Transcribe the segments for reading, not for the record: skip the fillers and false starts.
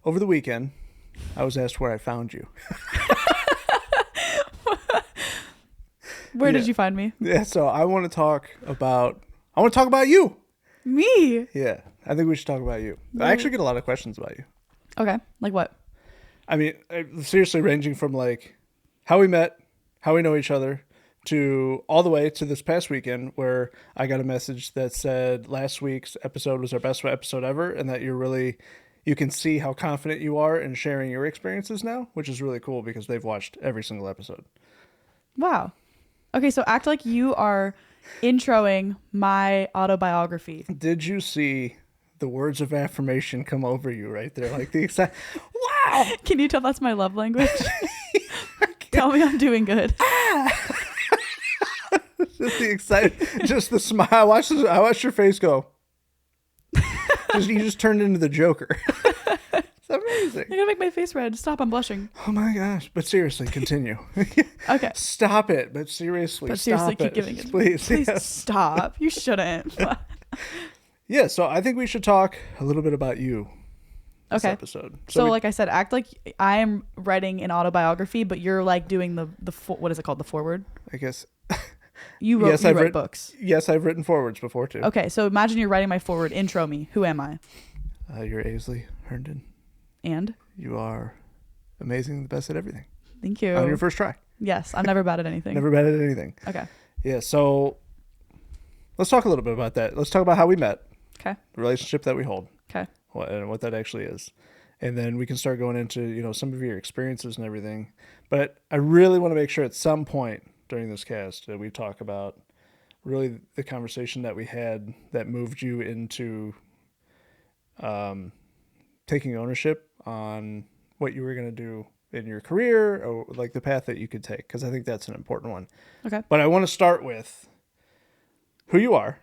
over the weekend, I was asked where I found you. Where did you find me? Yeah, so I want to talk about you. Me? Yeah, I think we should talk about you. Yeah. I actually get a lot of questions about you. Okay, like what? I mean, seriously, ranging from like how we met, how we know each other, to all the way to this past weekend where I got a message that said last week's episode was our best episode ever, and that you can see how confident you are in sharing your experiences now, which is really cool because they've watched every single episode. Wow. Okay, so act like you are introing my autobiography. Did you see the words of affirmation come over you right there? Like the exact, wow! Can you tell that's my love language? Tell me I'm doing good. Just the excitement, just the smile. I watched your face go. You just turned into the Joker. It's amazing. You're gonna make my face red. Stop, I'm blushing. Oh my gosh. But seriously, continue. Okay. Stop it. But seriously, Seriously, stop keep it. giving it. Please yes. Stop. You shouldn't. Yeah, so I think we should talk a little bit about you this episode. So like I said, act like I am writing an autobiography, but you're like doing the what is it called? The foreword? I guess. You wrote books. Yes, I've written forewords before too. Okay, so imagine you're writing my foreword. Intro me. Who am I? You're Aisley Herndon. And? You are amazing, the best at everything. Thank you. On your first try. Yes, I'm never bad at anything. Never bad at anything. Okay. Yeah, so let's talk a little bit about that. Let's talk about how we met. Okay. The relationship that we hold. Okay. And what that actually is. And then we can start going into, some of your experiences and everything. But I really want to make sure at some point during this cast that we talk about really the conversation that we had that moved you into taking ownership on what you were going to do in your career or like the path that you could take, because I think that's an important one. Okay. But I want to start with who you are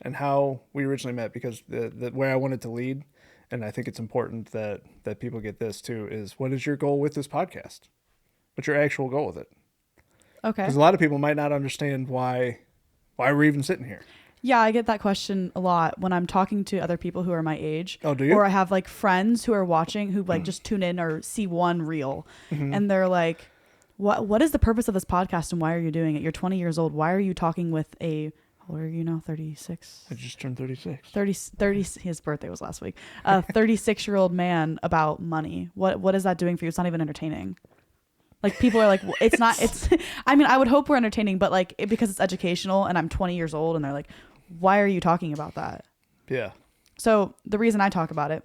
and how we originally met, because the way I wanted to lead, and I think it's important that people get this too, is what is your goal with this podcast? What's your actual goal with it? Okay. Because a lot of people might not understand why we're even sitting here. Yeah, I get that question a lot when I'm talking to other people who are my age. Oh, do you? Or I have like friends who are watching who like just tune in or see one reel, and they're like, "What is the purpose of this podcast and why are you doing it? You're 20 years old. Why are you talking with a how old are you now? 36? I just turned 36. 30 his birthday was last week. A 36-year-old man about money. What is that doing for you? It's not even entertaining." Like people are like, well, it's not, it's, I mean, I would hope we're entertaining, but like, because it's educational and I'm 20 years old and they're like, why are you talking about that? Yeah. So the reason I talk about it,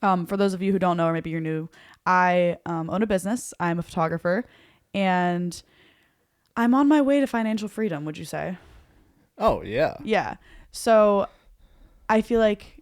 for those of you who don't know, or maybe you're new, I own a business. I'm a photographer and I'm on my way to financial freedom. Would you say? Oh yeah. Yeah. So I feel like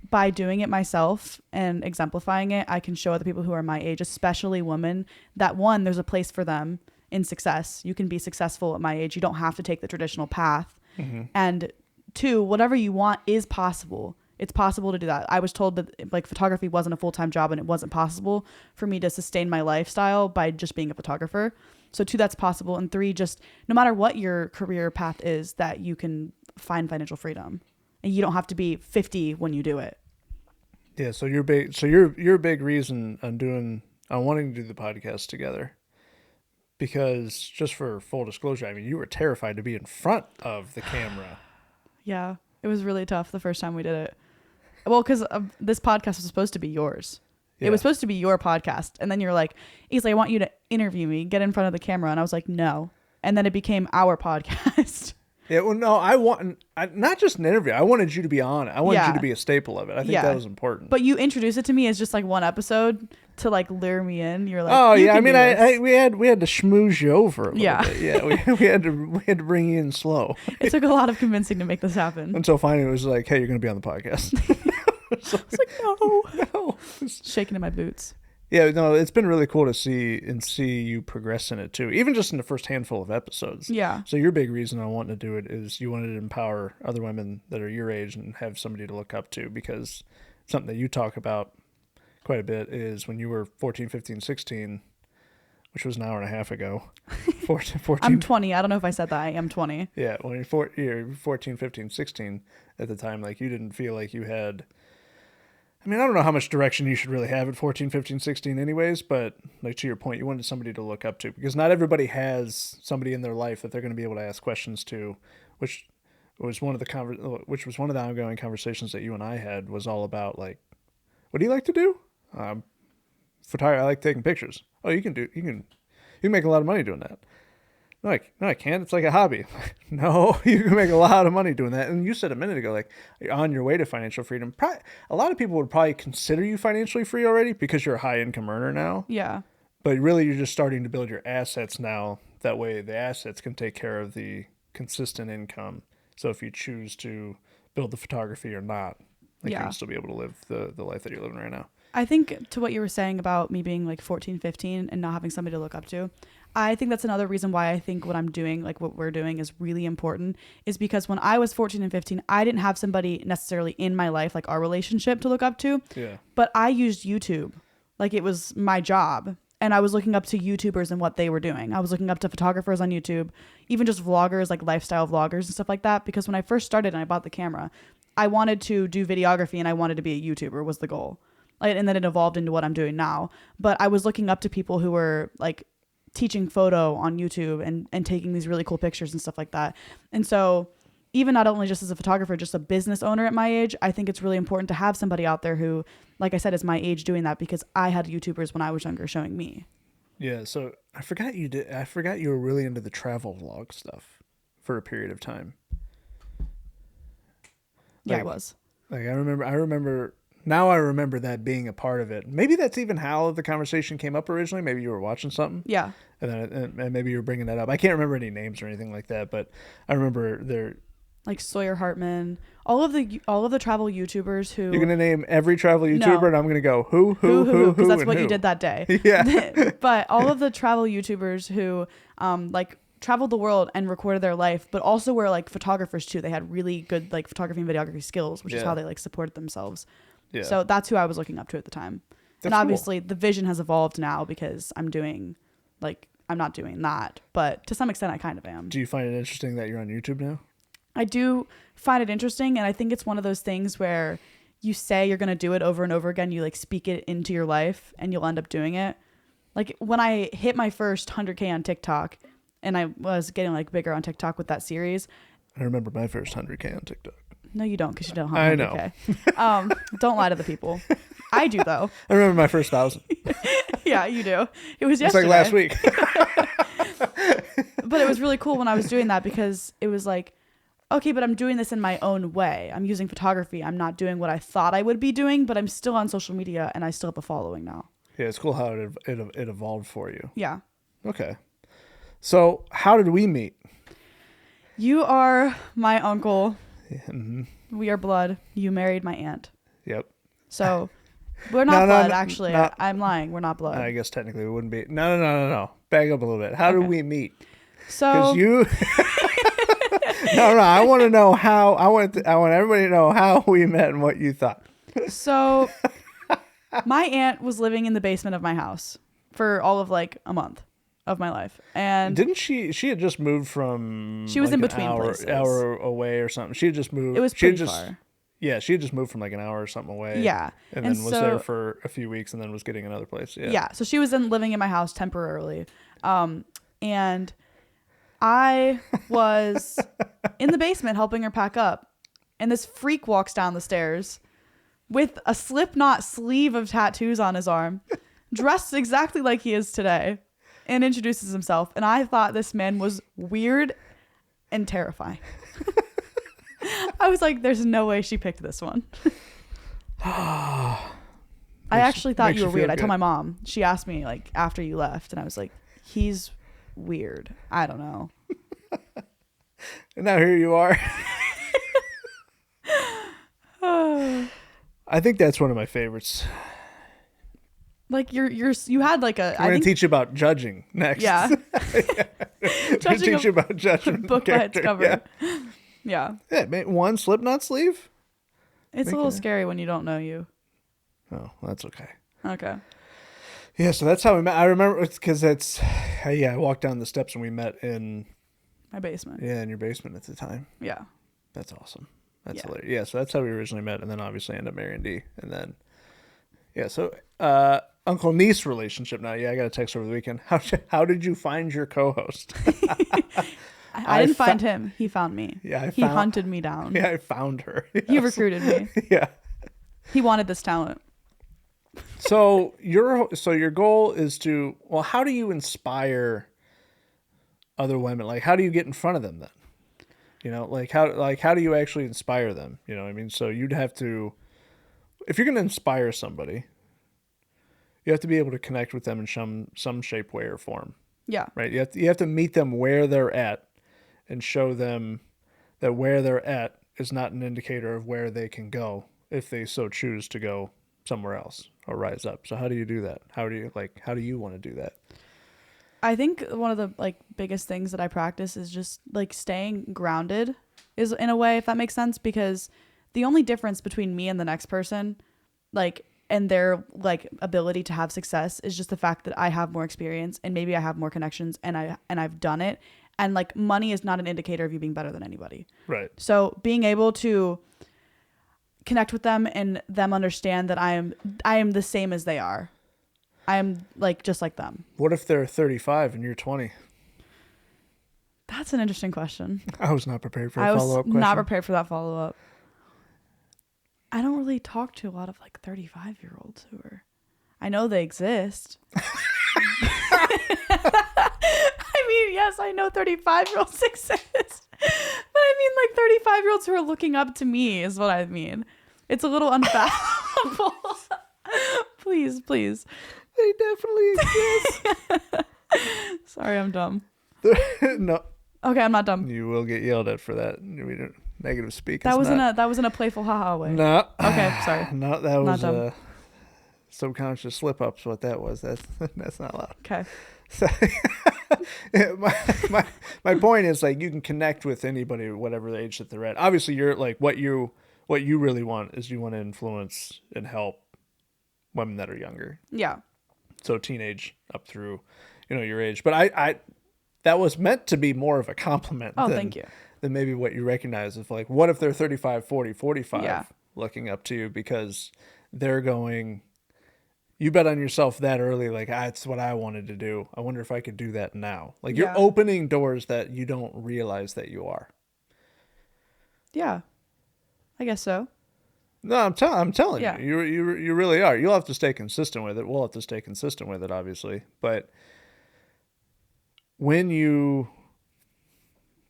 by doing it myself and exemplifying it, I can show other people who are my age, especially women, that one, there's a place for them in success. You can be successful at my age. You don't have to take the traditional path. Mm-hmm. And two, whatever you want is possible. It's possible to do that. I was told that like photography wasn't a full-time job and it wasn't possible for me to sustain my lifestyle by just being a photographer. So two, that's possible. And three, just no matter what your career path is, that you can find financial freedom and you don't have to be 50 when you do it. Yeah, so you're big. So you're a big reason on wanting to do the podcast together, because just for full disclosure, I mean, you were terrified to be in front of the camera. Yeah, it was really tough the first time we did it. Well, because this podcast was supposed to be yours. Yeah. It was supposed to be your podcast, and then you're like, Aisley, I want you to interview me, get in front of the camera, and I was like, no. And then it became our podcast. Yeah, well, no, not just an interview. I wanted you to be on it. I wanted you to be a staple of it. I think that was important. But you introduced it to me as just like one episode to like lure me in. You're like, oh yeah, I mean, we had to schmooze you over a little bit. Yeah, we had to bring you in slow. It took a lot of convincing to make this happen. Until finally it was like, hey, you're going to be on the podcast. I was like, no. Shaking in my boots. Yeah, no, it's been really cool to see you progress in it too, even just in the first handful of episodes. Yeah. So your big reason I wanted to do it is you wanted to empower other women that are your age and have somebody to look up to, because something that you talk about quite a bit is when you were 14, 15, 16, which was an hour and a half ago. 14. I'm 20. I don't know if I said that. I am 20. Yeah, when you're 14, 15, 16 at the time, like you didn't feel like you had I mean, I don't know how much direction you should really have at 14, 15, 16 anyways, but like to your point, you wanted somebody to look up to because not everybody has somebody in their life that they're going to be able to ask questions to, which was one of the ongoing conversations that you and I had was all about like, what do you like to do? Photography. I like taking pictures. Oh, you can make a lot of money doing that. No, I can't. It's like a hobby. No, you can make a lot of money doing that. And you said a minute ago, like you're on your way to financial freedom. A lot of people would probably consider you financially free already because you're a high income earner now. Yeah. But really, you're just starting to build your assets now. That way, the assets can take care of the consistent income. So if you choose to build the photography or not, like you can still be able to live the life that you're living right now. I think to what you were saying about me being like 14, 15 and not having somebody to look up to, I think that's another reason why I think what I'm doing, like what we're doing is really important is because when I was 14 and 15, I didn't have somebody necessarily in my life, like our relationship to look up to, but I used YouTube. Like it was my job and I was looking up to YouTubers and what they were doing. I was looking up to photographers on YouTube, even just vloggers, like lifestyle vloggers and stuff like that. Because when I first started and I bought the camera, I wanted to do videography and I wanted to be a YouTuber was the goal. And then it evolved into what I'm doing now. But I was looking up to people who were like teaching photo on YouTube and taking these really cool pictures and stuff like that. And so even not only just as a photographer, just a business owner at my age, I think it's really important to have somebody out there who, like I said, is my age doing that because I had YouTubers when I was younger showing me. Yeah. So I forgot you were really into the travel vlog stuff for a period of time. Yeah, I was. Like I remember now I remember that being a part of it. Maybe that's even how the conversation came up originally. Maybe you were watching something. Yeah. And maybe you were bringing that up. I can't remember any names or anything like that, but I remember there. Like Sawyer Hartman, all of the travel YouTubers who. You're gonna name every travel YouTuber, and I'm gonna go who, because that's what you did that day. Yeah. But all of the travel YouTubers who, like traveled the world and recorded their life, but also were like photographers too. They had really good like photography and videography skills, which is how they like supported themselves. Yeah. So that's who I was looking up to at the time. And obviously the vision has evolved now because I'm not doing that, but to some extent I kind of am. Do you find it interesting that you're on YouTube now? I do find it interesting. And I think it's one of those things where you say you're going to do it over and over again. You like speak it into your life and you'll end up doing it. Like when I hit my first 100K on TikTok and I was getting like bigger on TikTok with that series. I remember my first 100K on TikTok. No, you don't, because you don't have 100K. I know. Don't lie to the people. I do, though. I remember my first 1,000. Yeah, you do. It was yesterday. It's like last week. But it was really cool when I was doing that because it was like, okay, but I'm doing this in my own way. I'm using photography. I'm not doing what I thought I would be doing, but I'm still on social media and I still have a following now. Yeah, it's cool how it evolved for you. Yeah. Okay. So how did we meet? You are my uncle. Mm-hmm. We are blood. You married my aunt. Yep. So we're not blood, actually. I'm lying. We're not blood. I guess technically we wouldn't be. No. Back up a little bit. How did we meet? So you. No. I want to know how. I want everybody to know how we met and what you thought. So my aunt was living in the basement of my house for all of like a month of my life. And didn't she had just moved from she was like in between places. Hour away or something. She had just moved. It was pretty far. Yeah, she had just moved from like an hour or something away. Yeah. And then was there for a few weeks and then was getting another place. Yeah. Yeah. So she was living in my house temporarily. And I was in the basement helping her pack up. And this freak walks down the stairs with a Slipknot sleeve of tattoos on his arm, dressed exactly like he is today, and introduces himself. And I thought this man was weird and terrifying. I was like, there's no way she picked this one. I actually thought you were weird. I told my mom. She asked me like after you left, and I was like, he's weird. I don't know. And now here you are. I think that's one of my favorites. Like you had like a. I'm going to teach you about judging next. Yeah. Teach you about judging. Book by its cover. Yeah. Yeah. One Slipknot sleeve. It's a little scary when you don't know you. Oh, that's okay. Okay. Yeah, so that's how we met. I remember it's because I walked down the steps and we met in my basement. Yeah, in your basement at the time. Yeah. That's awesome. That's hilarious. Yeah, so that's how we originally met, and then obviously ended up marrying D, and then Yeah. So, uncle niece relationship now. Yeah, I got a text over the weekend. How did you find your co-host? I didn't find him. He found me. Yeah, he hunted me down. Yeah, I found her. Yes. He recruited me. Yeah. He wanted this talent. So your goal is to, well, how do you inspire other women? Like, how do you get in front of them then? You know, how do you actually inspire them? You know what I mean? So you'd have to, if you're going to inspire somebody, you have to be able to connect with them in some shape, way, or form. Yeah. Right? You have to meet them where they're at and show them that where they're at is not an indicator of where they can go if they so choose to go somewhere else or rise up. So how do you do that? How do you want to do that? I think one of the like biggest things that I practice is just like staying grounded is in a way, if that makes sense, because the only difference between me and the next person, like, and their like ability to have success is just the fact that I have more experience and maybe I have more connections and I've done it. And like money is not an indicator of you being better than anybody. Right. So being able to connect with them and them understand that I am the same as they are. I am like just like them. What if they're 35 and you're 20? That's an interesting question. I was not prepared for a I follow-up was question. not prepared for that follow-up. I don't really talk to a lot of like 35-year-olds who are, I know they exist. I mean, yes, I know 35-year-olds exist. But I mean like 35-year-olds who are looking up to me is what I mean. It's a little unfathomable. Please. They definitely exist. Sorry, I'm dumb. No. Okay, I'm not dumb. You will get yelled at for that. Negative speak. That was in a playful haha way. No. Okay, sorry. No, that was dumb. a subconscious slip up. So what that was, that's not allowed. Okay. So, my point is like you can connect with anybody, whatever the age that they're at. Obviously, you're like what you really want is you want to influence and help women that are younger. Yeah. So teenage up through, your age. But I that was meant to be more of a compliment. Oh, thank you. Than maybe what you recognize of like, what if they're 35, 40, 45 Yeah. looking up to you because they're going, you bet on yourself that early. Like, it's what I wanted to do. I wonder if I could do that now. Like you're opening doors that you don't realize that you are. Yeah. I guess so. No, I'm telling you, you really are. You'll have to stay consistent with it. We'll have to stay consistent with it, obviously. But when you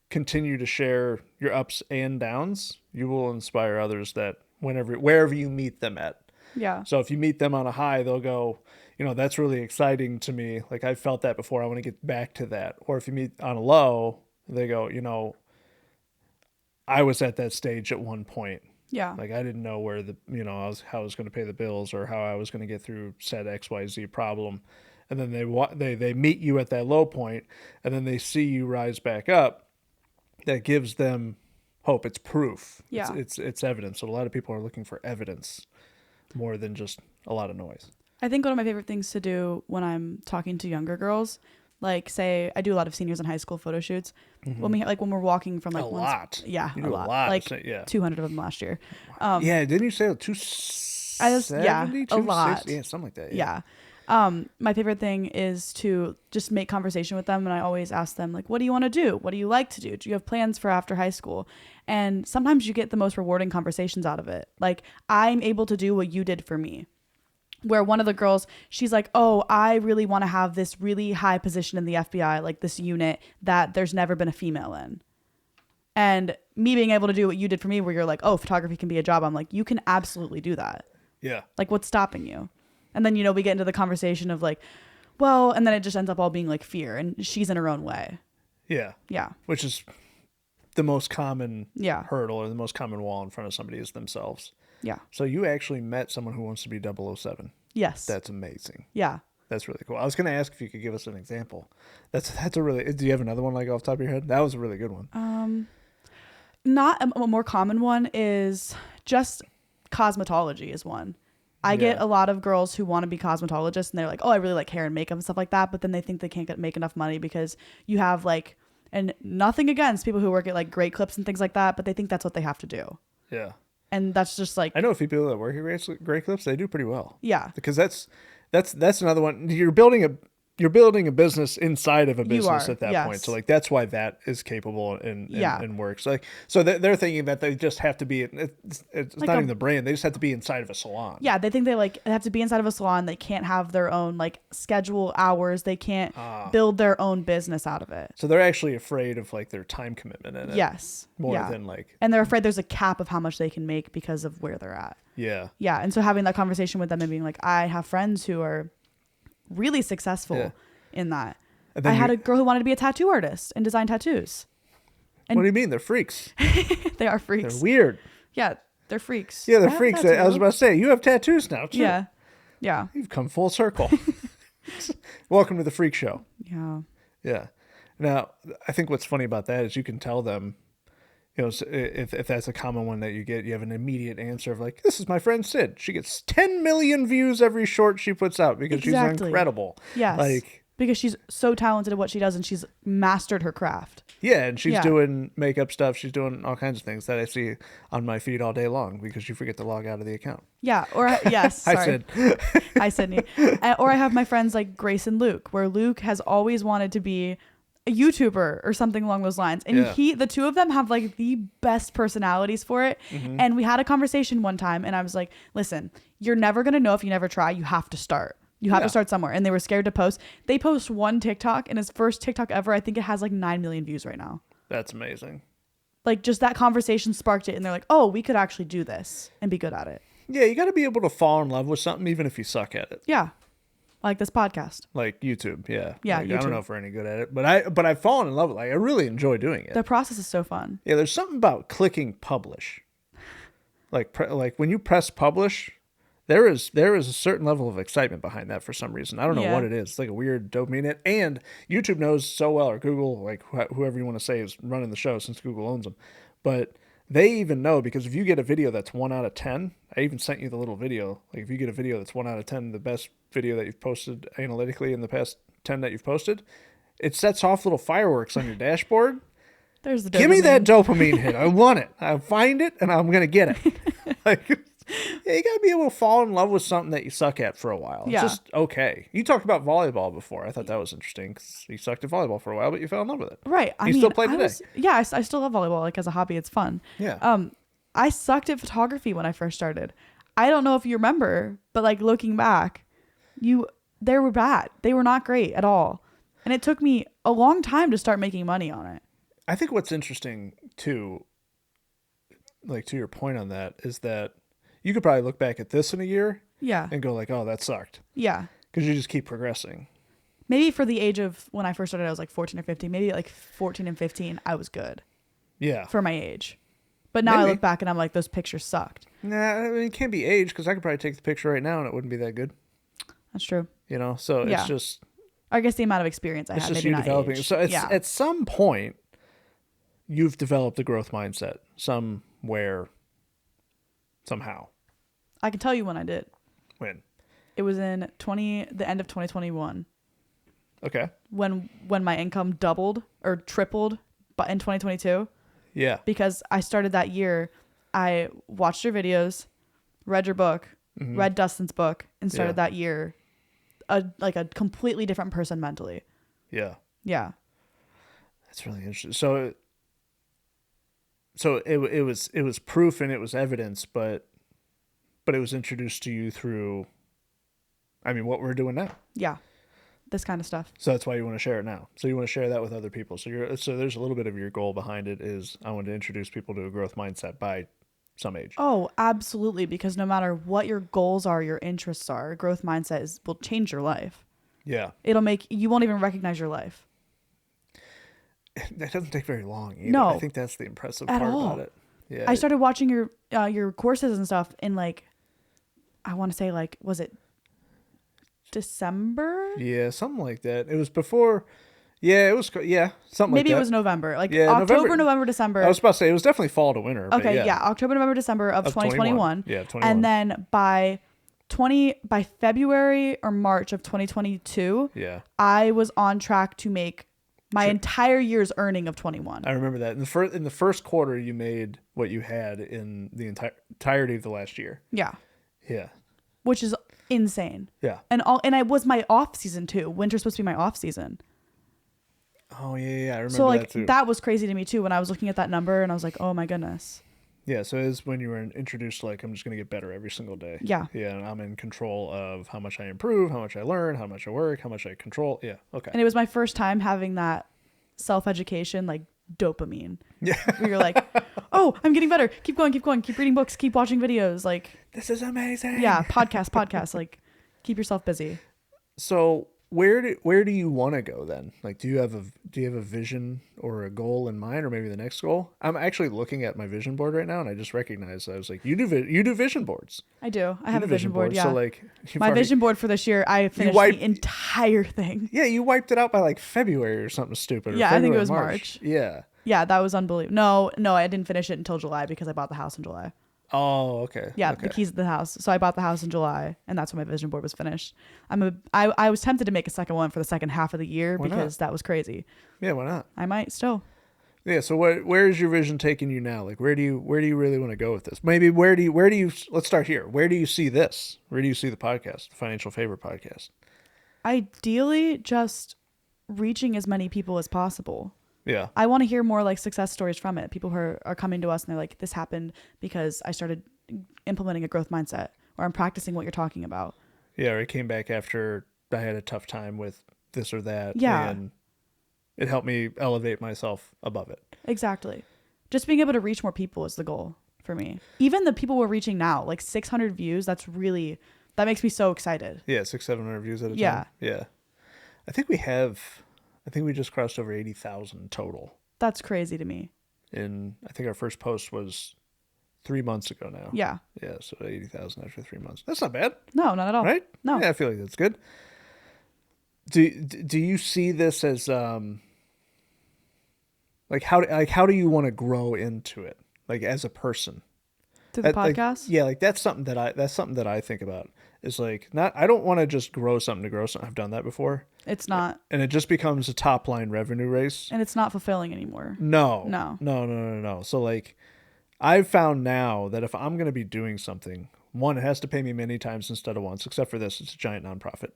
continue to share your ups and downs, you will inspire others that wherever you meet them at. Yeah. So if you meet them on a high, they'll go, that's really exciting to me. Like I felt that before. I want to get back to that. Or if you meet on a low, they go, I was at that stage at one point. Yeah. Like I didn't know where how I was going to pay the bills or how I was going to get through said XYZ problem. And then they meet you at that low point and then they see you rise back up. That gives them hope. It's proof. Yeah. It's evidence. So a lot of people are looking for evidence more than just a lot of noise. I think one of my favorite things to do when I'm talking to younger girls, like say I do a lot of seniors in high school photo shoots. Mm-hmm. When we're walking from like a lot. Yeah, you do a lot. Like 200 of them last year. Yeah, didn't you say 270? Yeah, a lot. Yeah, something like that. Yeah. My favorite thing is to just make conversation with them. And I always ask them like, what do you want to do? What do you like to do? Do you have plans for after high school? And sometimes you get the most rewarding conversations out of it. Like I'm able to do what you did for me. Where one of the girls, she's like, oh, I really want to have this really high position in the FBI, like this unit that there's never been a female in. And me being able to do what you did for me, where you're like, oh, photography can be a job. I'm like, you can absolutely do that. Yeah. Like what's stopping you? And then, we get into the conversation of like, well, and then it just ends up all being like fear and she's in her own way. Yeah. Yeah. Which is the most common Yeah. hurdle or the most common wall in front of somebody is themselves. Yeah. So you actually met someone who wants to be 007. Yes. That's amazing. Yeah. That's really cool. I was going to ask if you could give us an example. That's a really, do you have another one like off the top of your head? That was a really good one. Not a more common one is just cosmetology is one. I get a lot of girls who want to be cosmetologists and they're like, oh, I really like hair and makeup and stuff like that. But then they think they can't make enough money because you have like, and nothing against people who work at like Great Clips and things like that, but they think that's what they have to do. Yeah. And that's just like, I know a few people that work at Great Clips. They do pretty well. yeah, Because that's another one. You're building a business inside of a business at that point. So like that's why that is capable and works. Like so they're thinking that they just have to be. It's like not even the brand. They just have to be inside of a salon. Yeah, they think they have to be inside of a salon. They can't have their own like schedule hours. They can't build their own business out of it. So they're actually afraid of like their time commitment in it. Yes, more than like. And they're afraid there's a cap of how much they can make because of where they're at. Yeah. Yeah, and so having that conversation with them and being like, I have friends who are really successful in that. I had a girl who wanted to be a tattoo artist and design tattoos. And what do you mean? They're freaks. They are freaks. They're weird. Yeah, they're freaks. Yeah, they're freaks. I was about to say, you have tattoos now too. Yeah. Yeah. You've come full circle. Welcome to the freak show. Yeah. Yeah. Now, I think what's funny about that is you can tell them, you know, if that's a common one that you get, you have an immediate answer of like, this is my friend Sid. She gets 10 million views every short she puts out because she's incredible. Yes. Like, because she's so talented at what she does and she's mastered her craft. Yeah, and she's doing makeup stuff. She's doing all kinds of things that I see on my feed all day long because you forget to log out of the account. Yeah, or yes, sorry. Hi, Sid. Hi, Sydney. Or I have my friends like Grace and Luke, where Luke has always wanted to be a YouTuber or something along those lines. And the two of them have like the best personalities for it. Mm-hmm. And we had a conversation one time and I was like, listen, you're never going to know if you never try. You have to start. You have to start somewhere. And they were scared to post. They post one TikTok and his first TikTok ever, I think it has like 9 million views right now. That's amazing. Like just that conversation sparked it. And they're like, oh, we could actually do this and be good at it. Yeah, you got to be able to fall in love with something even if you suck at it. Yeah. Like this podcast. Like YouTube, yeah. Yeah, like, YouTube. I don't know if we're any good at it, but I've fallen in love with it. Like, I really enjoy doing it. The process is so fun. Yeah, there's something about clicking publish. Like when you press publish, there is a certain level of excitement behind that for some reason. I don't know what it is. It's like a weird dopamine hit. And YouTube knows so well, or Google, like whoever you want to say is running the show since Google owns them. But they even know because if you get a video that's 1 out of 10, I even sent you the little video. Like if you get a video that's 1 out of 10, the best video that you've posted analytically in the past 10 that you've posted, it sets off little fireworks on your dashboard. There's the dopamine. Give me that dopamine hit. I want it. I'll find it and I'm going to get it. Like, yeah, you got to be able to fall in love with something that you suck at for a while. It's just okay. You talked about volleyball before. I thought that was interesting because you sucked at volleyball for a while, but you fell in love with it. Right. You still play today. I still love volleyball like as a hobby. It's fun. Yeah. I sucked at photography when I first started. I don't know if you remember, but like looking back, they were bad. They were not great at all. And it took me a long time to start making money on it. I think what's interesting too, like to your point on that, is that you could probably look back at this in a year and go like, oh, that sucked. Yeah. Because you just keep progressing. Maybe for the age of when I first started, I was like 14 or 15. Maybe like 14 and 15, I was good. Yeah. For my age. But now I look back and I'm like, those pictures sucked. Nah, I mean, it can't be age because I could probably take the picture right now and it wouldn't be that good. That's true. You know, so it's just... I guess the amount of experience I had, maybe not developing. age. So at some point, you've developed a growth mindset somewhere, somehow. I can tell you when I did. When? It was in the end of 2021. Okay. When my income doubled or tripled, but in 2022. Yeah. Because I started that year, I watched your videos, read your book, read Dustin's book, and started that year a completely different person mentally. Yeah. Yeah. That's really interesting. So it was proof and it was evidence, but it was introduced to you through, I mean, what we're doing now. Yeah. This kind of stuff. So that's why you want to share it now. So you want to share that with other people. So there's a little bit of your goal behind it is I want to introduce people to a growth mindset by some age. Oh, absolutely. Because no matter what your goals are, your interests are, a growth mindset will change your life. Yeah. You won't even recognize your life. That doesn't take very long either. No. I think that's the impressive part about it. Yeah. I started watching your courses and stuff in like, I want to say like, was it December? Yeah, something like that. It was before. Yeah, it was. Yeah, something Maybe like that. it was November. Like November, November, December. I was about to say it was definitely fall to winter. Okay, yeah. October, November, December of 2021. Yeah, 21. And then by February or March of 2022, yeah, I was on track to make My entire year's earning of 21. I remember that. In the first quarter, you made what you had in the entirety of the last year. Yeah. Yeah. Which is insane. Yeah. And I was my off season too. Winter's supposed to be my off season. Oh yeah, I remember so like that too. That was crazy to me too when I was looking at that number and I was like, oh my goodness. Yeah, so it's when you were introduced to, like, I'm just going to get better every single day. Yeah. Yeah, and I'm in control of how much I improve, how much I learn, how much I work, how much I control. Yeah, okay. And it was my first time having that self-education, like dopamine. Yeah. Where you're like, oh, I'm getting better. Keep going, keep reading books, keep watching videos. Like, this is amazing. Yeah, podcast. Like, keep yourself busy. So where do you want to go then? Like, do you have a vision or a goal in mind, or maybe the next goal? I'm actually looking at my vision board right now, and I just recognized I was like, you do vision boards. I do. I have a vision board. Yeah. So like, my vision board for this year, I finished the entire thing. Yeah, you wiped it out by like February or something stupid. Yeah, I think it was March. Yeah. Yeah, that was unbelievable. No, I didn't finish it until July because I bought the house in July. Oh, okay. Yeah, okay. The keys to the house. So I bought the house in July, and that's when my vision board was finished. I was tempted to make a second one for the second half of the year because that was crazy. Yeah, why not? I might still. Yeah. So where is your vision taking you now? Like, where do you really want to go with this? Maybe where do you? Let's start here. Where do you see this? Where do you see the podcast, the Financial Favor podcast? Ideally, just reaching as many people as possible. Yeah. I want to hear more like success stories from it. People who are coming to us and they're like, this happened because I started implementing a growth mindset, or I'm practicing what you're talking about. Yeah. Or it came back after I had a tough time with this or that. Yeah. And it helped me elevate myself above it. Exactly. Just being able to reach more people is the goal for me. Even the people we're reaching now, like 600 views, that makes me so excited. Yeah. 600-700 views at a time. Yeah. Yeah. I think we just crossed over 80,000 total. That's crazy to me. And I think our first post was 3 months ago now. Yeah. Yeah, so 80,000 after 3 months. That's not bad. No, not at all. Right? No. Yeah, I feel like that's good. Do you see this as how do you want to grow into it? Like, as a person? Through the podcast? That's something that I think about. Is like, I don't want to just grow something to grow something. I've done that before. It's not. And it just becomes a top line revenue race. And it's not fulfilling anymore. No. So like, I've found now that if I'm going to be doing something, one, it has to pay me many times instead of once, except for this. It's a giant nonprofit.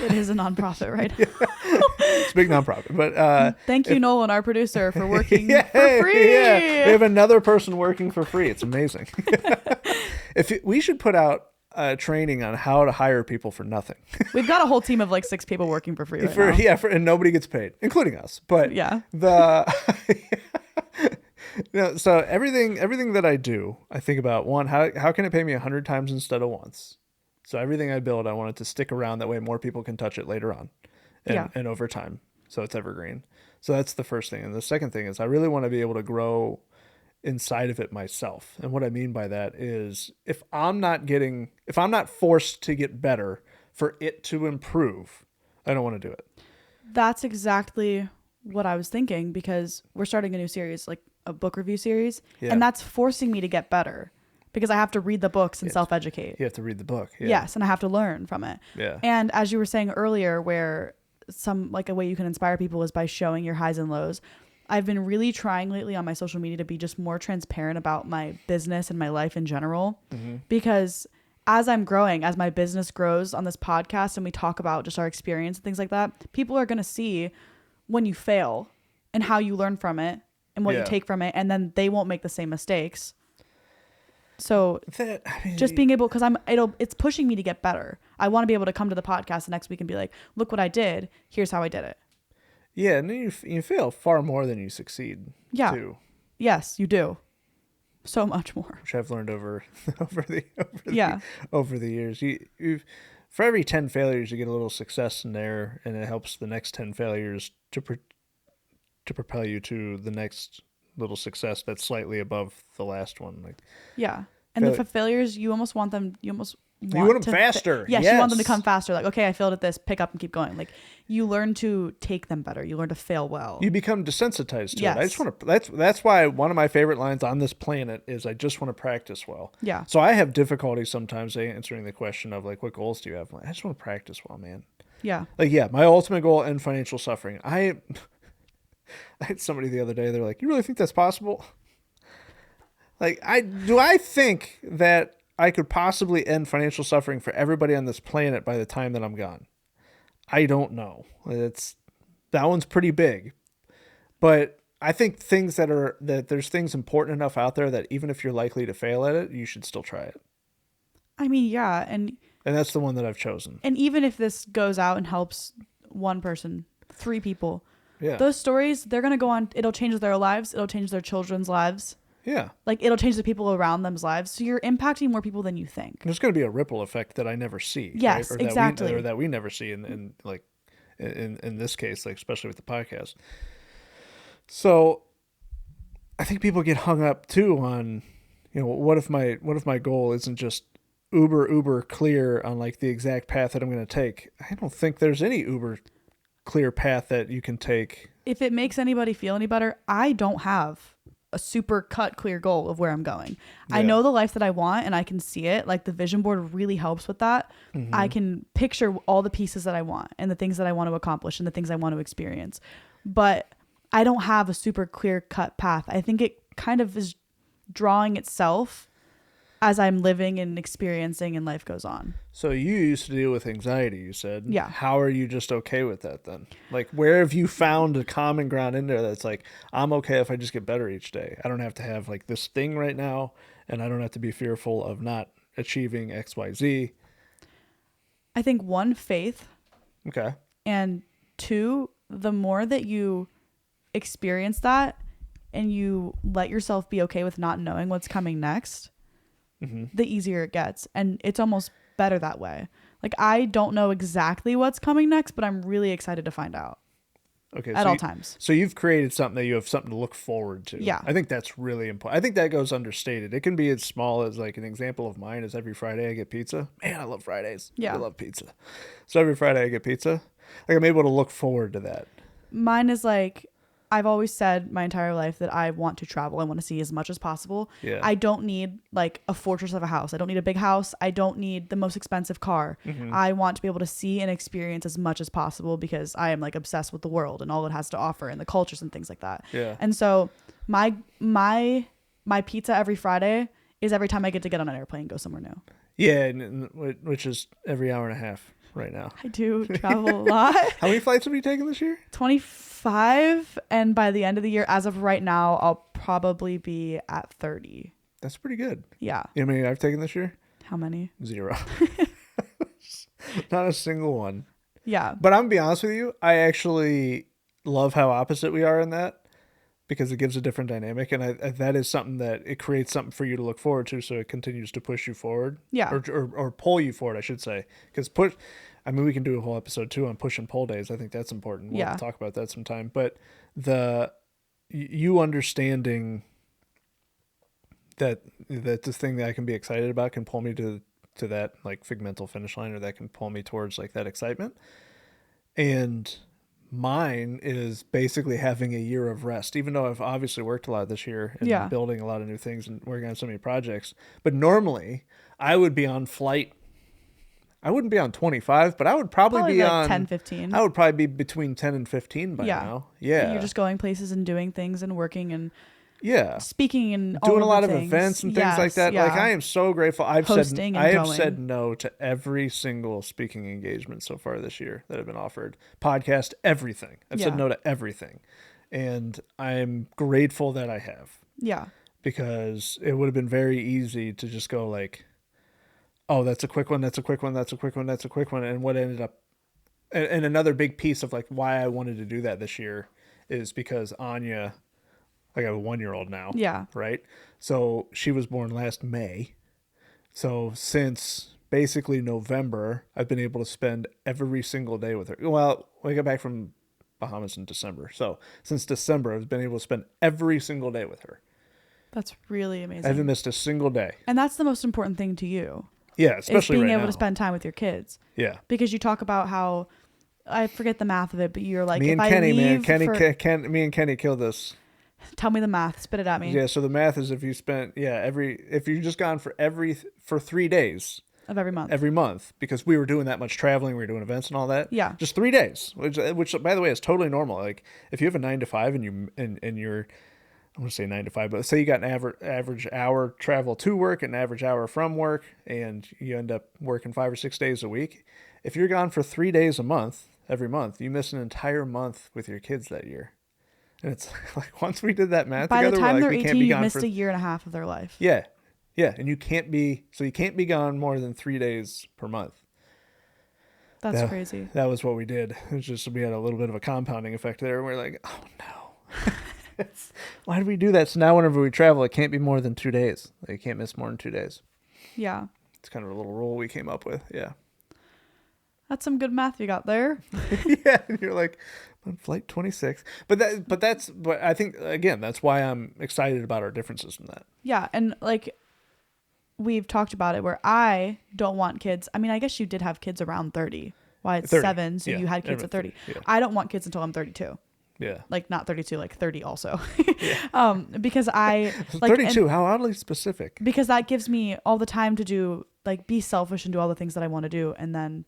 It is a nonprofit, right? It's a big nonprofit. But thank you, Nolan, our producer, for working for free. Yeah. We have another person working for free. It's amazing. We should put out training on how to hire people for nothing. We've got a whole team of like 6 people working for free right now. And nobody gets paid, including us. But yeah, so everything that I do, I think about, one, how can it pay me 100 times instead of once? So everything I build, I want it to stick around. That way more people can touch it later on and over time. So it's evergreen. So that's the first thing. And the second thing is I really want to be able to grow inside of it myself. And what I mean by that is if I'm not forced to get better for it to improve, I don't want to do it. That's exactly what I was thinking, because we're starting a new series, like a book review series. Yeah. And that's forcing me to get better because I have to read the books and self-educate. You have to read the book. Yeah. Yes. And I have to learn from it. Yeah. And as you were saying earlier, where a way you can inspire people is by showing your highs and lows. I've been really trying lately on my social media to be just more transparent about my business and my life in general, because as I'm growing, as my business grows on this podcast and we talk about just our experience and things like that, people are going to see when you fail and how you learn from it and what you take from it. And then they won't make the same mistakes. So just being able, because it's pushing me to get better. I want to be able to come to the podcast the next week and be like, look what I did. Here's how I did it. Yeah, and then you fail far more than you succeed. Yeah. Too. Yes, you do. So much more. Which I've learned over the years. You've for every 10 failures, you get a little success in there, and it helps the next 10 failures to propel you to the next little success that's slightly above the last one. Like, yeah, and the failures, you almost want them. You want them faster. Yes, you want them to come faster. Like, okay, I failed at this, pick up and keep going. Like, you learn to take them better. You learn to fail well. You become desensitized to it. I just want to. That's why one of my favorite lines on this planet is, "I just want to practice well." Yeah. So I have difficulty sometimes answering the question of like, "What goals do you have?" I'm like, I just want to practice well, man. Yeah. Like, my ultimate goal: end financial suffering. I had somebody the other day. They're like, "You really think that's possible?" Like, I think that I could possibly end financial suffering for everybody on this planet by the time that I'm gone. I don't know. That one's pretty big, but I think that there's things important enough out there that even if you're likely to fail at it, you should still try it. I mean, yeah, And that's the one that I've chosen. and even if this goes out and helps one person, 3 people, Yeah. those stories, they're going to go on. It'll change their lives. It'll change their children's lives. Yeah. Like, it'll change the people around them's lives. So you're impacting more people than you think. There's going to be a ripple effect that I never see. Yes, right? exactly. Or that we never see in this case, like especially with the podcast. So I think people get hung up too on, what if my goal isn't just uber clear on like the exact path that I'm going to take. I don't think there's any uber clear path that you can take. If it makes anybody feel any better, I don't have a super cut clear goal of where I'm going. Yeah. I know the life that I want and I can see it. Like the vision board really helps with that. Mm-hmm. I can picture all the pieces that I want and the things that I want to accomplish and the things I want to experience. But I don't have a super clear cut path. I think it kind of is drawing itself as I'm living and experiencing and life goes on. So you used to deal with anxiety, you said. Yeah. How are you just okay with that then? Like, where have you found a common ground in there that's like, I'm okay if I just get better each day. I don't have to have like this thing right now, and I don't have to be fearful of not achieving X, Y, Z. I think 1, faith. Okay. And 2, the more that you experience that and you let yourself be okay with not knowing what's coming next, mm-hmm. the easier it gets. And it's almost better that way. Like, I don't know exactly what's coming next, but I'm really excited to find out. Okay. At all times. So you've created something that you have something to look forward to. Yeah. I think that's really important. I think that goes understated. It can be as small as like an example of mine is every Friday I get pizza. Man, I love Fridays. Yeah. I love pizza. So every Friday I get pizza. Like, I'm able to look forward to that. Mine is like, I've always said my entire life that I want to travel. I want to see as much as possible. Yeah. I don't need like a fortress of a house. I don't need a big house. I don't need the most expensive car. Mm-hmm. I want to be able to see and experience as much as possible because I am like obsessed with the world and all it has to offer and the cultures and things like that. Yeah. And so my pizza every Friday is every time I get to get on an airplane and go somewhere new. Yeah, which is every hour and a half right now. I do travel a lot. How many flights have you taken this year? 25, and by the end of the year, as of right now, I'll probably be at 30. That's pretty good. Yeah. You know how many I've taken this year? How many? 0. Not a single one. Yeah. But I'm gonna be honest with you, I actually love how opposite we are in that because it gives a different dynamic, and that is something that it creates something for you to look forward to, so it continues to push you forward. Yeah. Or pull you forward, I should say, because we can do a whole episode too on push and pull days. I think that's important. We'll talk about that sometime. But you understanding that the thing that I can be excited about can pull me to that like figmental finish line, or that can pull me towards like that excitement. And mine is basically having a year of rest, even though I've obviously worked a lot this year and building a lot of new things and working on so many projects. But normally I would be on flight. I wouldn't be on 25, but I would probably be like on 10, 15. I would probably be between 10 and 15 by now. Yeah. You're just going places and doing things and working and Yeah. speaking and doing all a lot of of things. events and things like that. Yeah. Like, I am so grateful. I have going. said no to every single speaking engagement so far this year that have been offered. Podcast, everything. I've said no to everything. And I'm grateful that I have. Yeah. Because it would have been very easy to just go like, oh, that's a quick one, that's a quick one, that's a quick one, that's a quick one. And what ended up, and another big piece of like why I wanted to do that this year is because Anya, I got a 1-year-old now. Yeah. Right. So she was born last May. So since basically November, I've been able to spend every single day with her. Well, I got back from Bahamas in December. So since December, I've been able to spend every single day with her. That's really amazing. I haven't missed a single day. And that's the most important thing to you. Yeah, especially is being right able now. to spend time with your kids. Yeah. Because you talk about how, I forget the math of it, but you're like, me and if Kenny, I leave man, me and Kenny killed this. Tell me the math. Spit it at me. Yeah, so the math is if you spent, if you just gone for 3 days, every month, because we were doing that much traveling, we were doing events and all that. Yeah. Just 3 days, which by the way is totally normal. Like if you have a 9 to 5 and you're, I want to say 9 to 5, but say you got an average hour travel to work and an average hour from work, and you end up working 5 or 6 days a week. If you're gone for 3 days a month, every month, you miss an entire month with your kids that year. And it's like, once we did that math By together, the time we're they're like, we 18, can't be you gone missed for a year and a half of their life. Yeah. And you can't be gone more than 3 days per month. That's crazy. That was what we did. It was just, we had a little bit of a compounding effect there. And we're like, oh no. Why did we do that? So now whenever we travel, it can't be more than 2 days. Like, you can't miss more than 2 days. Yeah. It's kind of a little rule we came up with. Yeah. That's some good math you got there. Yeah. And you're like, on flight 26. But I think, again, that's why I'm excited about our differences from that. Yeah. And like, we've talked about it where I don't want kids. I mean, I guess you did have kids around 30. Why it's 30. 7. So Yeah. you had kids at 30. Yeah. I don't want kids until I'm 32. Yeah. Like not 32, like 30 also. Yeah. Because I like 32, how oddly specific. because that gives me all the time to do, like, be selfish and do all the things that I want to do. And then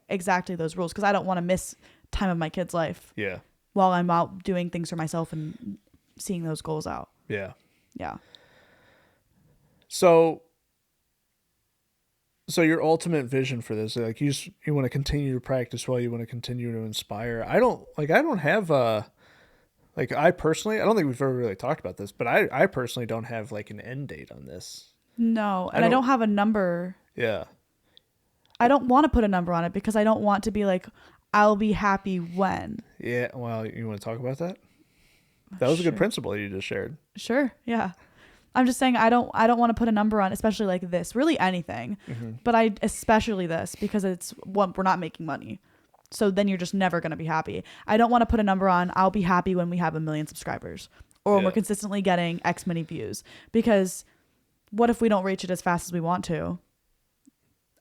exactly those rules. Cause I don't want to miss time of my kid's life. Yeah. While I'm out doing things for myself and seeing those goals out. Yeah. Yeah. So your ultimate vision for this, like you want to continue to practice well, you want to continue to inspire. I don't have I personally, I don't think we've ever really talked about this, but I personally don't have like an end date on this. No. And I don't have a number. Yeah. I don't want to put a number on it because I don't want to be like, I'll be happy when. Yeah. Well, you want to talk about that? That was a good principle you just shared. Sure. Yeah. I'm just saying I don't want to put a number on, especially like this, really anything, but especially this because it's what we're not making money. So then you're just never going to be happy. I don't want to put a number on, I'll be happy when we have 1 million subscribers or when we're consistently getting X many views, because what if we don't reach it as fast as we want to?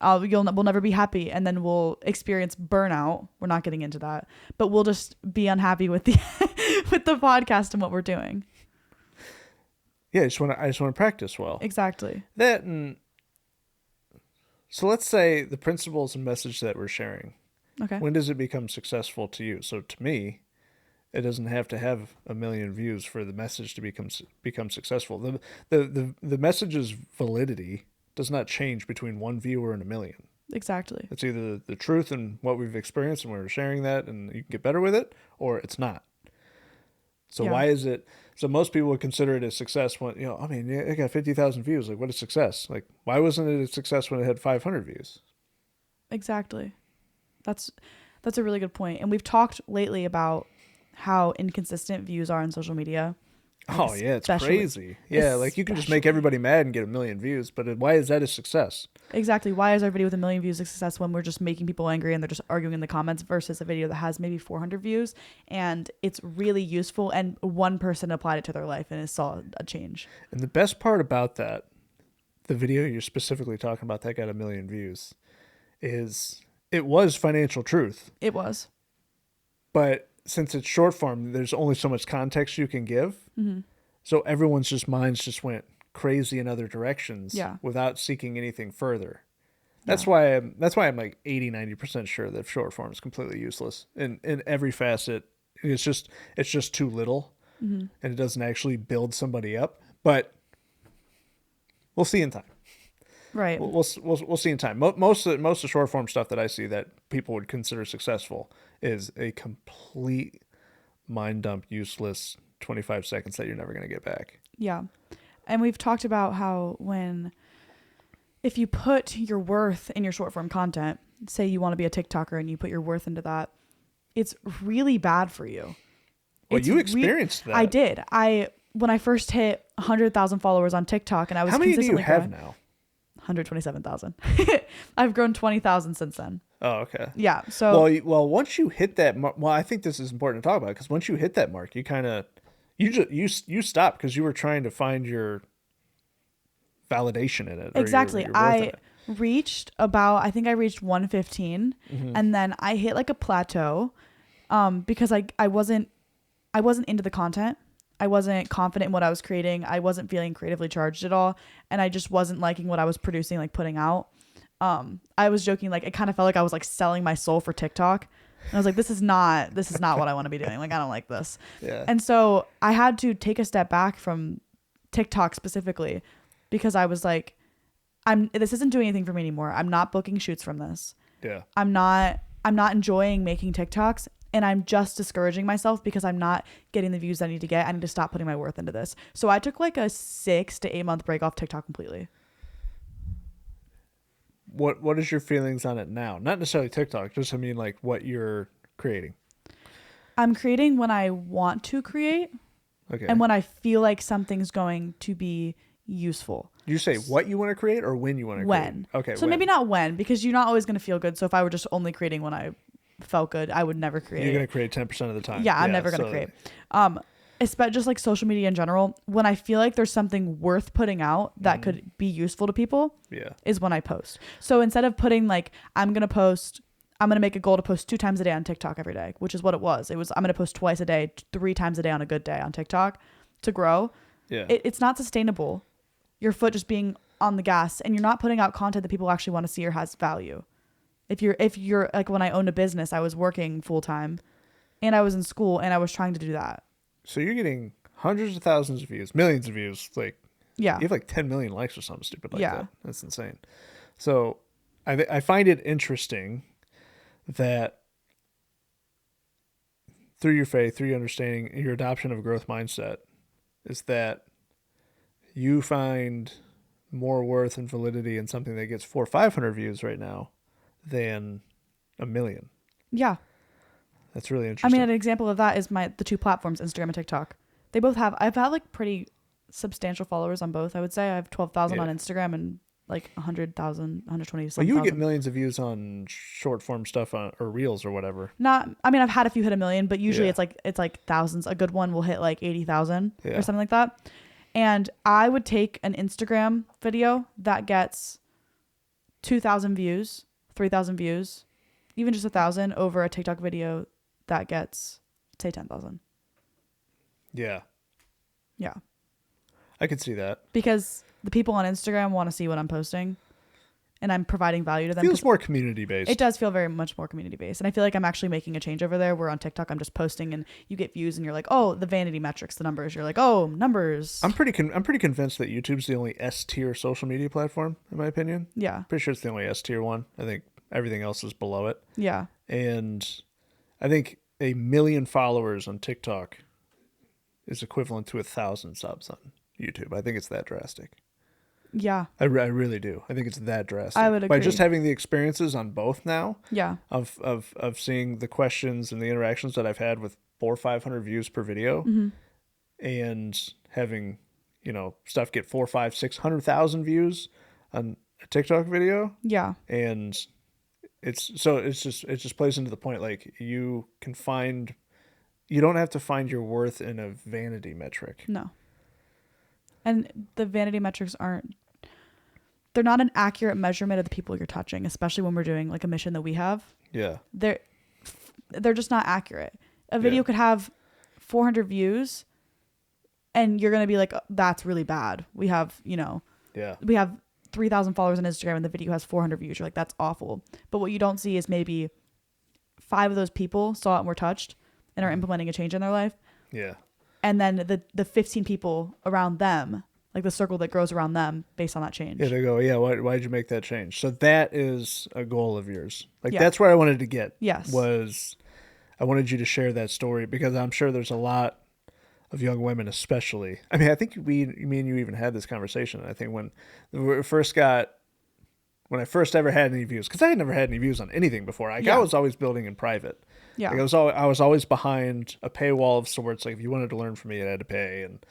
We'll never be happy, and then we'll experience burnout. We're not getting into that, but we'll just be unhappy with the with the podcast and what we're doing. Yeah, I just want to practice well. Exactly. That, and so let's say the principles and message that we're sharing. Okay. When does it become successful to you? So to me, it doesn't have to have 1 million views for the message to become successful. The message's validity does not change between 1 viewer and 1 million. Exactly. It's either the truth and what we've experienced and we're sharing that and you can get better with it, or it's not. So why is it? So most people would consider it a success when, I mean, it got 50,000 views. Like, what is success? Like, why wasn't it a success when it had 500 views? Exactly. That's a really good point. And we've talked lately about how inconsistent views are on social media. Oh, yeah, it's crazy. Yeah, like you can just make everybody mad and get 1 million views, but why is that a success? Exactly. Why is our video with 1 million views a success when we're just making people angry and they're just arguing in the comments versus a video that has maybe 400 views and it's really useful and one person applied it to their life and it saw a change? And the best part about that, the video you're specifically talking about that got 1 million views, is it was financial truth. It was. But since it's short form, there's only so much context you can give. Mm-hmm. So everyone's minds just went crazy in other directions without seeking anything further. That's why I'm like 80-90% sure that short form is completely useless in every facet. It's just too little, and it doesn't actually build somebody up. But we'll see in time. Right. We'll see in time. Most of the short form stuff that I see that people would consider successful is a complete mind dump, useless 25 seconds that you're never going to get back. Yeah. And we've talked about how if you put your worth in your short form content, say you want to be a TikToker and you put your worth into that, it's really bad for you. Well, you experienced that. I did. When I first hit 100,000 followers on TikTok and I was How many do you have growing, now? 127,000. I've grown 20,000 since then. Oh, okay. Yeah. So well, once you hit that mark, I think this is important to talk about because once you hit that mark, you kind of you stop because you were trying to find your validation in it. Exactly. I reached 115 and then I hit like a plateau because I wasn't into the content. I wasn't confident in what I was creating. I wasn't feeling creatively charged at all. And I just wasn't liking what I was producing, like putting out. I was joking, like, it kind of felt like I was like selling my soul for TikTok. And I was like, this is not what I want to be doing. Like, I don't like this. Yeah. And so I had to take a step back from TikTok specifically because I was like, this isn't doing anything for me anymore. I'm not booking shoots from this. Yeah. I'm not enjoying making TikToks, and I'm just discouraging myself because I'm not getting the views I need to get. I need to stop putting my worth into this. So I took like a 6 to 8 month break off TikTok completely. What is your feelings on it now? Not necessarily TikTok, just I mean like what you're creating. I'm creating when I want to create. Okay. And when I feel like something's going to be useful. Do you say what you want to create or when you want to create? When. Okay. So maybe not when, because you're not always going to feel good. So if I were just only creating when I felt good, I would never create. You're going to create 10% of the time. Yeah, I'm never going to create. Especially just like social media in general, when I feel like there's something worth putting out that could be useful to people, is when I post. So instead of putting like, I'm going to make a goal to post 2 times a day on TikTok every day, which is what it was. It was, I'm going to post twice a day, 3 times a day on a good day on TikTok to grow. Yeah. It's not sustainable. Your foot just being on the gas, and you're not putting out content that people actually want to see or has value. If you're like, when I owned a business, I was working full time and I was in school and I was trying to do that. So you're getting hundreds of thousands of views, millions of views. Like, yeah, you have like 10 million likes or something stupid like Yeah. that. That's insane. So I find it interesting that through your faith, through your understanding, your adoption of a growth mindset is that you find more worth and validity in something that gets 400 or 500 views right now than 1 million. Yeah. That's really interesting. I mean, an example of that is the 2 platforms, Instagram and TikTok. They both I've had like pretty substantial followers on both. I would say I have 12,000 on Instagram and like 100,000, 120. Well, you would get millions of views on short form stuff or reels or whatever. I mean, I've had a few hit 1 million, but usually it's like thousands. A good one will hit like 80,000 or something like that. And I would take an Instagram video that gets 2,000 views, 3,000 views, even just 1,000 over a TikTok video that gets, say, 10,000. Yeah. Yeah. I could see that. Because the people on Instagram want to see what I'm posting, and I'm providing value to them. It feels more community based. It does feel very much more community based. And I feel like I'm actually making a change over there, where on TikTok I'm just posting and you get views and you're like, oh, the vanity metrics, the numbers. You're like, oh, numbers. I'm pretty convinced that YouTube's the only S tier social media platform, in my opinion. Yeah. Pretty sure it's the only S tier one. I think everything else is below it. Yeah. And I think 1 million followers on TikTok is equivalent to 1,000 subs on YouTube. I think it's that drastic. Yeah. I really do. I think it's that drastic. I would agree. By just having the experiences on both now. Yeah. Of seeing the questions and the interactions that I've had with 400 or 500 views per video, and having, stuff get 400, 500, 600,000 views on a TikTok video. Yeah. And it just plays into the point, like, you don't have to find your worth in a vanity metric. No. And the vanity metrics they're not an accurate measurement of the people you're touching, especially when we're doing like a mission that we have. Yeah. They're just not accurate. A video could have 400 views and you're going to be like, oh, that's really bad. We have, we have 3,000 followers on Instagram and the video has 400 views. You're like, that's awful. But what you don't see is maybe 5 of those people saw it and were touched and are implementing a change in their life. Yeah. And then the 15 people around them, like the circle that grows around them based on that change. Yeah, they go, yeah, why'd you make that change? So that is a goal of yours. Like, that's where I wanted to get. Yes. Was I wanted you to share that story, because I'm sure there's a lot of young women especially. I mean, I think me and you even had this conversation. I think when I first ever had any views, because I had never had any views on anything before. I was always building in private. Yeah. Like, I was always behind a paywall of sorts. Like, if you wanted to learn from me, you had to pay. And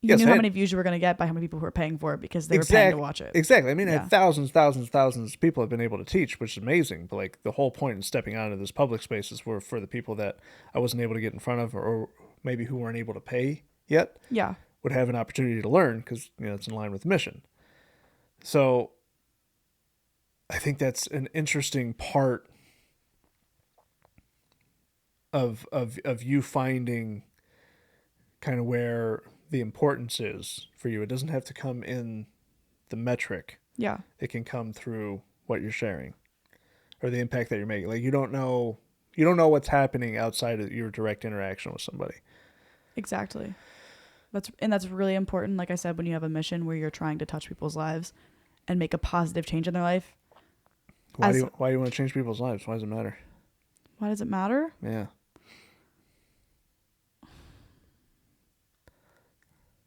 you knew how many views you were going to get by how many people who were paying for it, because they were paying to watch it. Exactly. I mean, thousands of people have been able to teach, which is amazing. But like, the whole point in stepping out into this public spaces were for the people that I wasn't able to get in front of, or maybe who weren't able to pay yet. Yeah. Would have an opportunity to learn, because it's in line with the mission. So I think that's an interesting part of you finding kind of where the importance is for you. It doesn't have to come in the metric. Yeah. It can come through what you're sharing or the impact that you're making. Like you don't know what's happening outside of your direct interaction with somebody. Exactly. That's really important. Like I said, when you have a mission where you're trying to touch people's lives and make a positive change in their life. Why do you want to change people's lives? Why does it matter? Why does it matter? Yeah.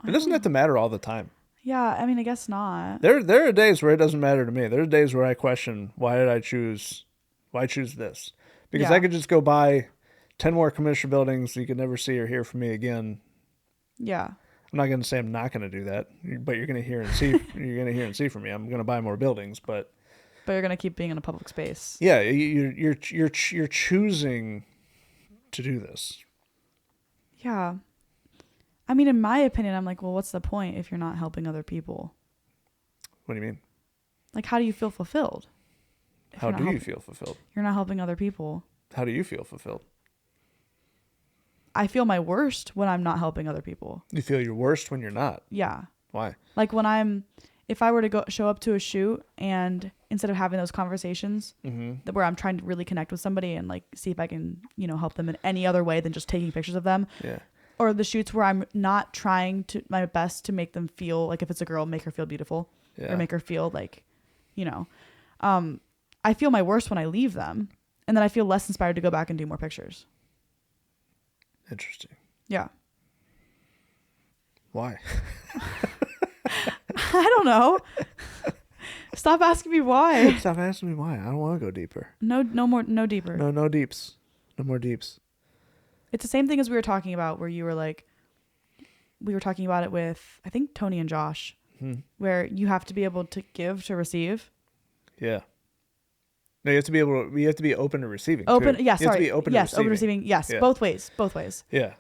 It doesn't have to matter all the time. Yeah, I mean, I guess not. There are days where it doesn't matter to me. There are days where I question why choose this? Because I could just go buy 10 more commercial buildings. You could never see or hear from me again. Yeah. I'm not going to say I'm not going to do that, but you're going to hear and see. You're going to hear and see from me. I'm going to buy more buildings, but you're going to keep being in a public space. Yeah, you're choosing to do this. Yeah. I mean, in my opinion, I'm like, well, what's the point if you're not helping other people? What do you mean? Like, how do you feel fulfilled? How do you feel fulfilled? You're not helping other people. How do you feel fulfilled? I feel my worst when I'm not helping other people. You feel your worst when you're not? Yeah. Why? Like if I were to show up to a shoot and instead of having those conversations where I'm trying to really connect with somebody and like see if I can, help them in any other way than just taking pictures of them. Yeah. Or the shoots where I'm not trying to my best to make them feel like, if it's a girl, make her feel beautiful or make her feel like, I feel my worst when I leave them, and then I feel less inspired to go back and do more pictures. Interesting. Yeah. Why? I don't know. Stop asking me why. Stop asking me why. I don't want to go deeper. No deeper. No deeps. No more deeps. It's the same thing as we were talking about where you were like, we were talking about it with, I think, Tony and Josh, where you have to be able to give to receive. Yeah. No, you have to be open to receiving. Open. Too. Yeah. You Sorry. have to be open to receiving. Open to receiving. Yes. Yeah. Both ways. Yeah.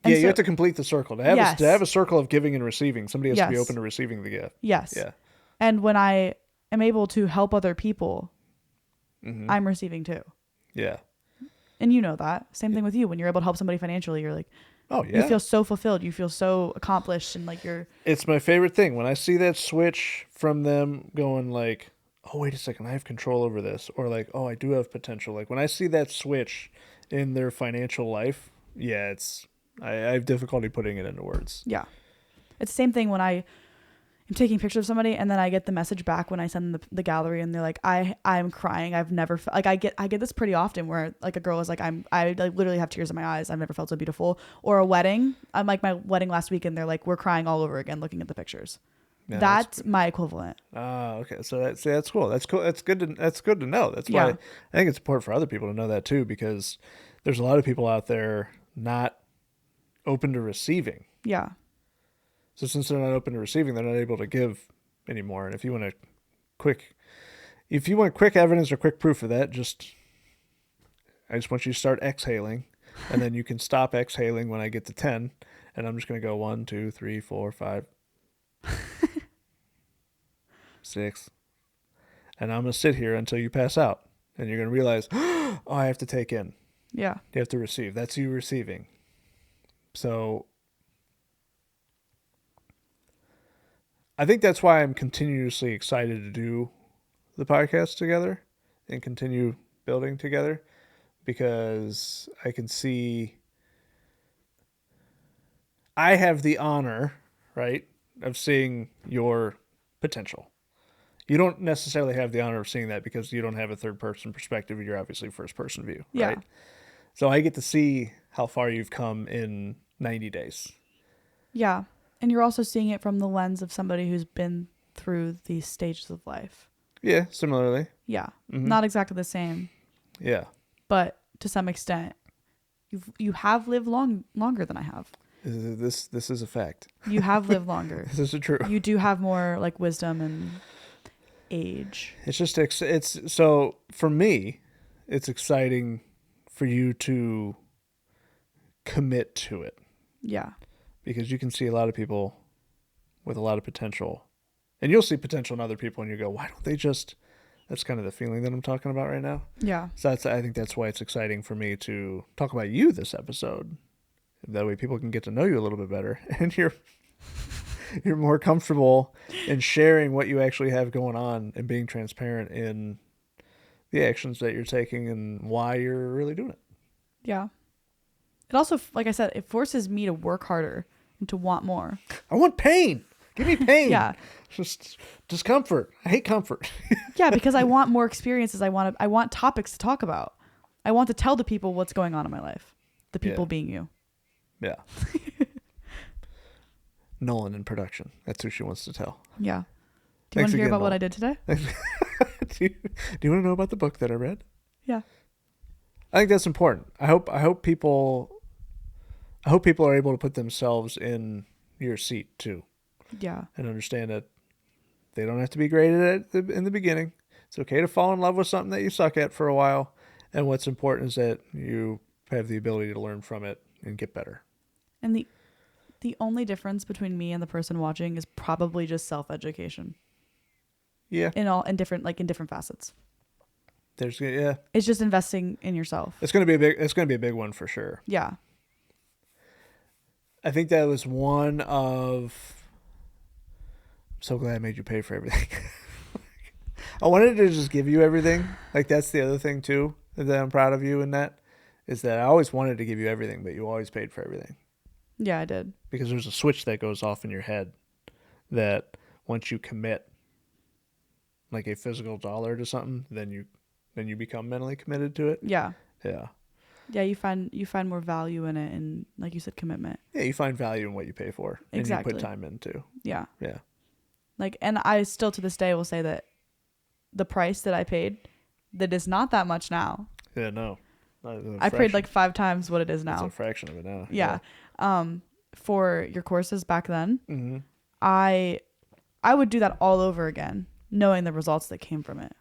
And you have to complete the circle. To have a circle of giving and receiving, somebody has to be open to receiving the gift. Yes. Yeah. And when I am able to help other people, I'm receiving too. Yeah. And you know that. Same thing with you. When you're able to help somebody financially, you're like, oh yeah, you feel so fulfilled. You feel so accomplished, and like It's my favorite thing when I see that switch from them going like, oh wait a second, I have control over this, or like, oh I do have potential. Like when I see that switch in their financial life, yeah, I have difficulty putting it into words. Yeah, it's the same thing when I'm taking pictures of somebody and then I get the message back when I send them the gallery and they're like, I'm crying. I've never like I get this pretty often where like a girl is like, I like literally have tears in my eyes. I've never felt so beautiful. Or a wedding. I'm like my wedding last week and they're like, we're crying all over again looking at the pictures. Yeah, that's my equivalent. Oh, okay. So that's cool. That's cool. That's good to know. That's why I think it's important for other people to know that too, because there's a lot of people out there not open to receiving. Yeah. So since they're not open to receiving, they're not able to give anymore. And if you want quick evidence or quick proof of that, I just want you to start exhaling, and then you can stop exhaling when I get to 10, and I'm just going to go 1, 2, 3, 4, 5, 6, and I'm going to sit here until you pass out, and you're going to realize, oh, I have to take in. Yeah. You have to receive. That's you receiving. So I think that's why I'm continuously excited to do the podcast together and continue building together, because I can see I have the honor, right, of seeing your potential. You don't necessarily have the honor of seeing that because you don't have a third person perspective. You're obviously first person view, right? So I get to see how far you've come in 90 days. Yeah. And you're also seeing it from the lens of somebody who's been through these stages of life. Yeah, similarly. Yeah. Not exactly the same. Yeah. But to some extent, you have lived longer than I have. This is a fact. You have lived longer. This is true. You do have more like wisdom and age. It's so for me, it's exciting for you to commit to it. Yeah. Because you can see a lot of people with a lot of potential, and you'll see potential in other people and you go, why don't they just, that's kind of the feeling that I'm talking about right now. Yeah. So I think that's why it's exciting for me to talk about you this episode. That way people can get to know you a little bit better, and you're more comfortable in sharing what you actually have going on and being transparent in the actions that you're taking and why you're really doing it. Yeah. It also, like I said, it forces me to work harder and to want more. I want pain. Give me pain. Yeah. Just discomfort. I hate comfort. Yeah, because I want more experiences. I want topics to talk about. I want to tell the people what's going on in my life. The people being you. Yeah. Nolan in production. That's who she wants to tell. Yeah. Do you want to hear about what I did today? do you want to know about the book that I read? Yeah. I think that's important. I hope people are able to put themselves in your seat too. Yeah. And understand that they don't have to be great at it in the beginning. It's okay to fall in love with something that you suck at for a while. And what's important is that you have the ability to learn from it and get better. And the only difference between me and the person watching is probably just self-education. Yeah. In different facets. It's just investing in yourself. It's going to be a big one for sure. Yeah. I think that was one of... I'm so glad I made you pay for everything. I wanted to just give you everything. Like, that's the other thing too that I'm proud of you in that, is that I always wanted to give you everything, but you always paid for everything. Yeah, I did. Because there's a switch that goes off in your head that once you commit like a physical dollar to something, then you become mentally committed to it. Yeah. Yeah. Yeah, you find more value in it, and like you said, commitment. Yeah, you find value in what you pay for. Exactly. And you put time into. Yeah. Yeah. Like, and I still to this day will say that the price that I paid, that is not that much now. Yeah, no. I paid like 5 times what it is now. It's a fraction of it now. Yeah. For your courses back then, mm-hmm. I would do that all over again, knowing the results that came from it.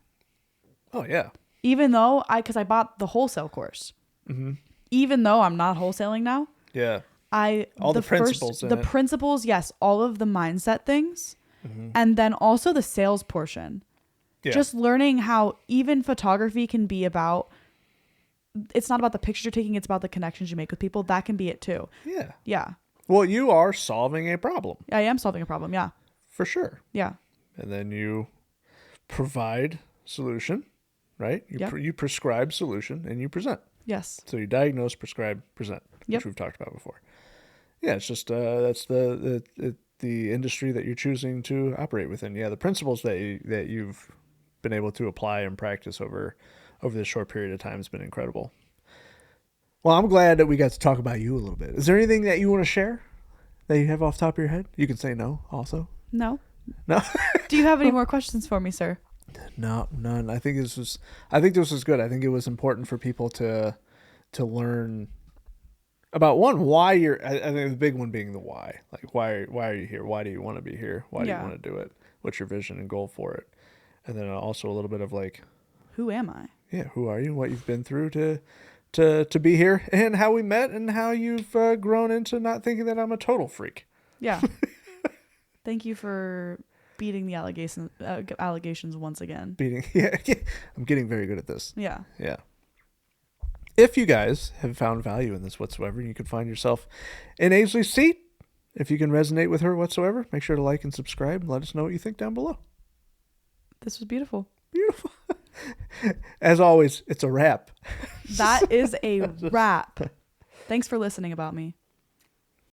Oh yeah. Even though because I bought the wholesale course. Mm-hmm. Even though I'm not wholesaling now. Yeah. The principles, yes, all of the mindset things, mm-hmm. and then also the sales portion. Yeah. Just learning how even photography can be about. It's not about the pictures you're taking; it's about the connections you make with people. That can be it too. Yeah. Yeah. Well, you are solving a problem. I am solving a problem. Yeah. For sure. Yeah. And then you provide solution, right? You prescribe solution and you present. Yes. So you diagnose, prescribe, present, which we've talked about before. Yeah, it's just that's the industry that you're choosing to operate within. Yeah, the principles that you've been able to apply and practice over this short period of time has been incredible. Well, I'm glad that we got to talk about you a little bit. Is there anything that you want to share that you have off the top of your head? You can say no also. No. No. Do you have any more questions for me, sir? No, none. I think this was good. I think it was important for people to learn about why you're. I think the big one being the why. Like why are you here? Why do you want to be here? Why do you want to do it? What's your vision and goal for it? And then also a little bit of like, who am I? Yeah, who are you? What you've been through to be here, and how we met, and how you've grown into not thinking that I'm a total freak. Yeah. Thank you for beating the allegations once again. Yeah. I'm getting very good at this. Yeah. Yeah. If you guys have found value in this whatsoever, you can find yourself in Aisley's seat. If you can resonate with her whatsoever, make sure to like and subscribe and let us know what you think down below. This was beautiful. Beautiful. As always, it's a wrap. That is a wrap. Thanks for listening about me.